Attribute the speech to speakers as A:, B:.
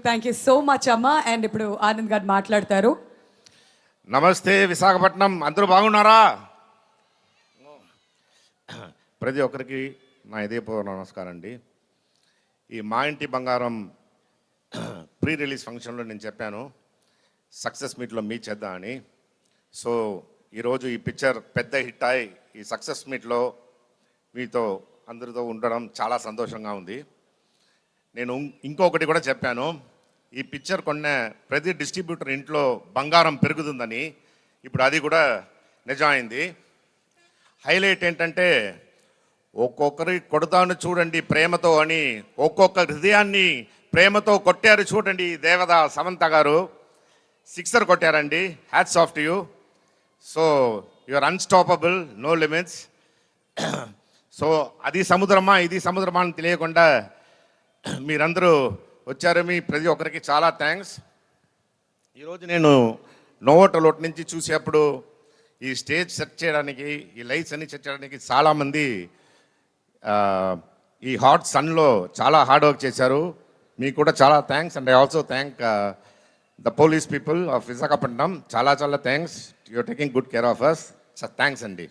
A: Thank you so much అమ్మా. And ఇప్పుడు ఆనంద్ గారు మాట్లాడతారు.
B: నమస్తే విశాఖపట్నం, అందరూ బాగున్నారా? ప్రతి ఒక్కరికి నా ఇదేపూర్వ నమస్కారం అండి. ఈ మా ఇంటి బంగారం ప్రీ రిలీజ్ ఫంక్షన్లో నేను చెప్పాను సక్సెస్ మీట్లో మీట్ చేద్దాం అని. సో ఈరోజు ఈ పిక్చర్ పెద్ద హిట్ అయి ఈ సక్సెస్ మీట్లో మీతో అందరితో ఉండడం చాలా సంతోషంగా ఉంది. నేను ఇంకొకటి కూడా చెప్పాను, ఈ పిక్చర్ కొన్న ప్రతి డిస్ట్రిబ్యూటర్ ఇంట్లో బంగారం పెరుగుతుందని. ఇప్పుడు అది కూడా నిజమైంది. హైలైట్ ఏంటంటే ఒక్కొక్కరి కొడతాను చూడండి ప్రేమతో అని, ఒక్కొక్క హృదయాన్ని ప్రేమతో కొట్టారు చూడండి. దేవత సమంత గారు సిక్సర్ కొట్టారండి. Hats off to you. So you are unstoppable, no limits. So అది సముద్రమా ఇది సముద్రమా అని తెలియకుండా మీరందరూ వచ్చారు. మీ ప్రతి ఒక్కరికి చాలా థ్యాంక్స్. ఈరోజు నేను నోవోటలోట్ నుంచి చూసేప్పుడు ఈ స్టేజ్ సెట్ చేయడానికి, ఈ లైట్స్ అన్ని సెట్ చేయడానికి చాలామంది ఈ హాట్ సన్లో చాలా హార్డ్ వర్క్ చేశారు. మీకు కూడా చాలా thanks. And I also thank the police people of Visakhapatnam. చాలా చాలా thanks. You're taking good care of us. Thanks అండి.